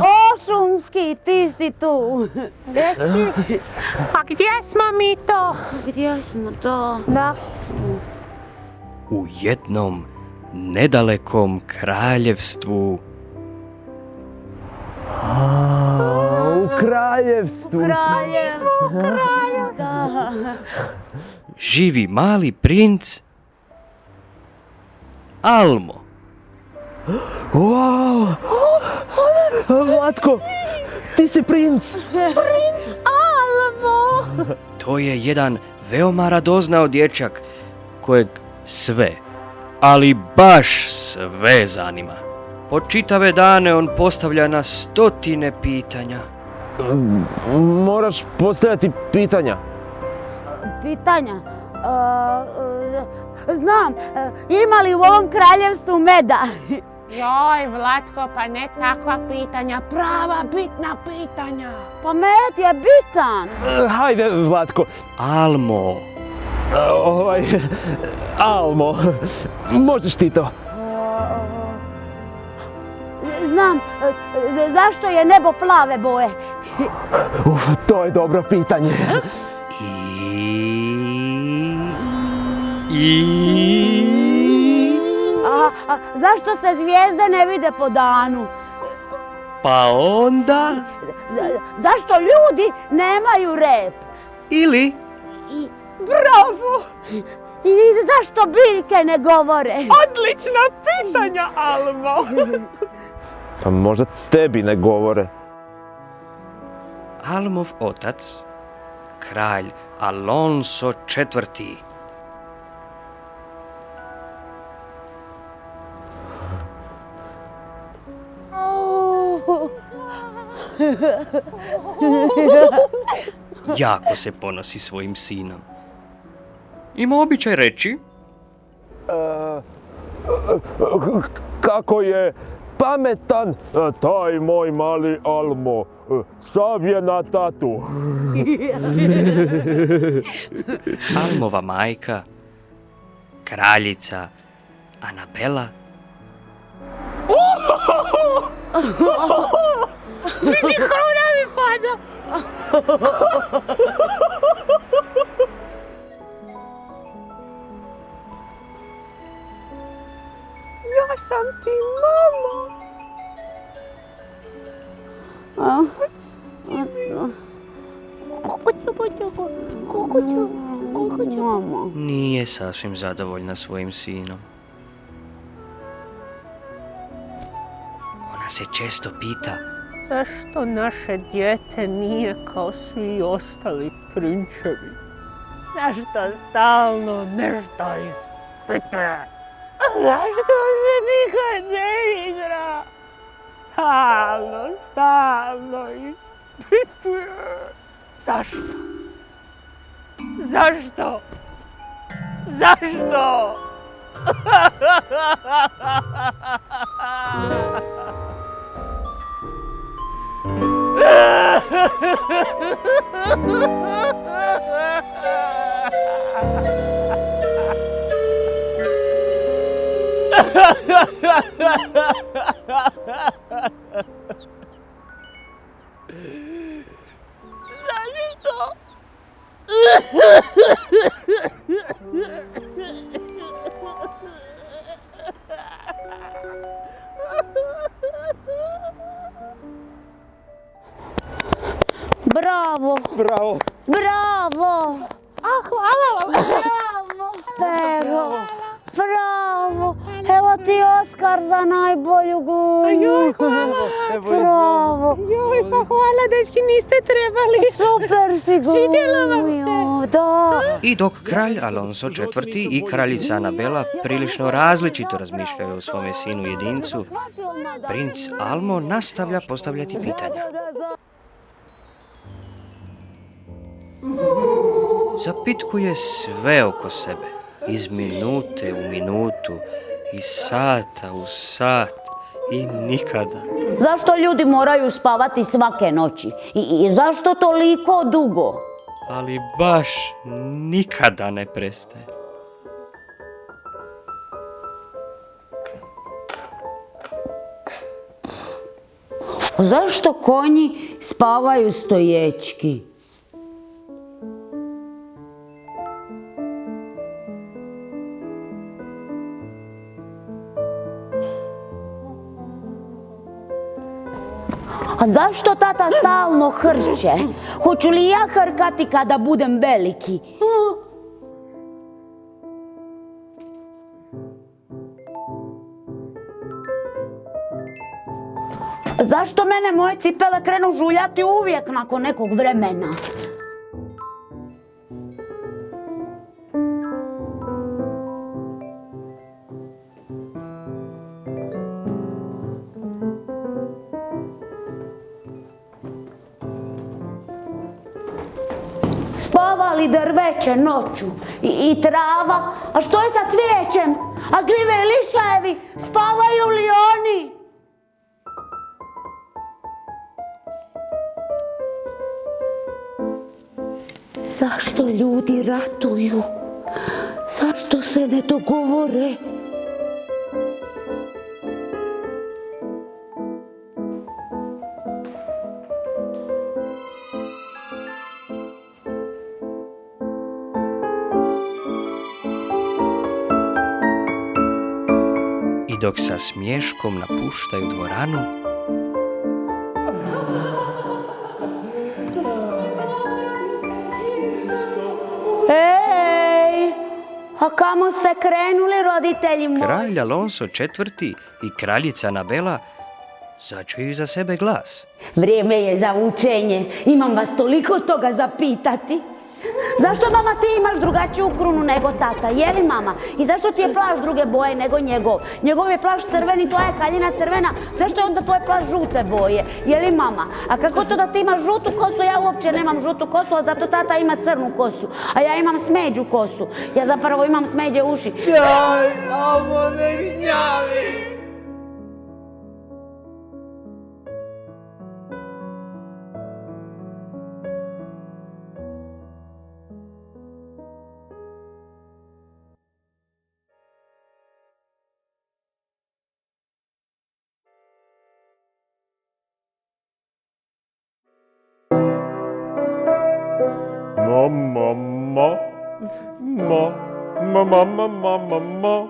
O, šumski, ti si tu. Dečki, a gdje smo mi to? Gdje smo to? Da. U jednom nedalekom kraljevstvu. U kraljevstvu. Da. Živi mali princ Almo. Wow! Vlatko, ti si princ. Almo! To je jedan veoma radoznao dječak kojeg sve, ali baš sve zanima. Po čitave dane on postavlja na stotine pitanja. Moraš postavljati pitanja. Pitanja. Znam, ima li u ovom kraljevstvu meda? Joj, Vlatko, pa ne takva pitanja, prava bitna pitanja. Pa med je bitan. Hajde, Vlatko. Almo, Almo, možeš ti to? Znam, zašto je nebo plave boje? To je dobro pitanje. A zašto se zvijezde ne vide po danu? pa onda Zašto ljudi nemaju rep? ili Bravo! I zašto biljke ne govore? Odlična pitanja, Almo! Pa možda tebi ne govore. Almov otac, kralj Alonso IV. Jako se ponosi svojim sinom. Ima običaj reći: Kako je pametan taj moj mali Almo. Sav je na tatu. Almova majka, kraljica Anabela, Vidi kruna mi pada! Ja sam ti mama! Mama. Nije sasvim zadovoljna svojim sinom. Ona se često pita Zašto naše dijete nije kao svi ostali prinčevi? Zašto stalno nešto ispituje? Zašto se nikad ne igra? Stalno ispituje. Zašto? Zašto? Zašto? Zašto? Bravo! Bravo! Bravo! Hvala vam! Bravo! Pero! Bravo! Evo ti Oskar za najbolju glumu! Bravo! Joj, pa hvala, dečki, niste trebali. Super si glumio! Svidjelo vam se? Da! i dok kralj Alonso IV i kraljica Anabela prilično različito razmišljaju o svome sinu jedincu, princ Almo nastavlja postavljati pitanja. Zapitkuje sve oko sebe, iz minute u minutu, iz sata u sat i nikada. Zašto ljudi moraju spavati svake noći? I zašto toliko dugo? Ali baš nikada ne prestaje. Zašto konji spavaju stoječki? A zašto tata stalno hrče? Hoću li ja hrkati kada budem veliki? Zašto mene moje cipele krenu žuljati uvijek nakon nekog vremena? Spava li drveće noću i trava? A što je sa cvijećem? A gljive i lišajevi, spavaju li oni? Zašto ljudi ratuju? Zašto se ne dogovore? I dok sa smiješkom napuštaju dvoranu, Ej, a kamo ste krenuli, roditelji moji? kralj Alonso IV i kraljica Anabela začuju iza sebe glas. Vrijeme je za učenje. Imam vas toliko toga zapitati. Zašto, mama, ti imaš drugačiju krunu nego tata? Je li, mama? I zašto ti je plašt druge boje nego njegov? Njegov je plašt crveni, tvoja je haljina crvena. Zašto je onda tvoj plašt žute boje? Je li, mama? A kako to da ti imaš žutu kosu? Ja uopće nemam žutu kosu, a zato tata ima crnu kosu. A ja imam smeđu kosu. Ja zapravo imam smeđe uši. Jaj, samo ne gnjavi! Mama.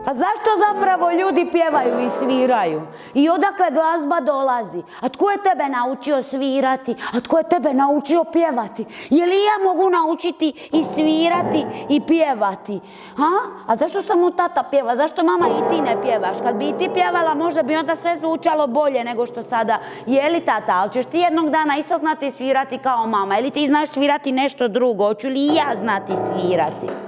A zašto zapravo ljudi pjevaju i sviraju? I odakle glazba dolazi? A tko je tebe naučio svirati? A tko je tebe naučio pjevati? Je li ja mogu naučiti i svirati i pjevati? A zašto samo tata pjeva? Zašto mama i ti ne pjevaš? Kad bi i ti pjevala, možda bi onda sve zvučalo bolje nego što sada. Je li tata? Ali ćeš ti jednog dana isto znati svirati kao mama? Ili ti znaš svirati nešto drugo? Hoću li i ja znati svirati?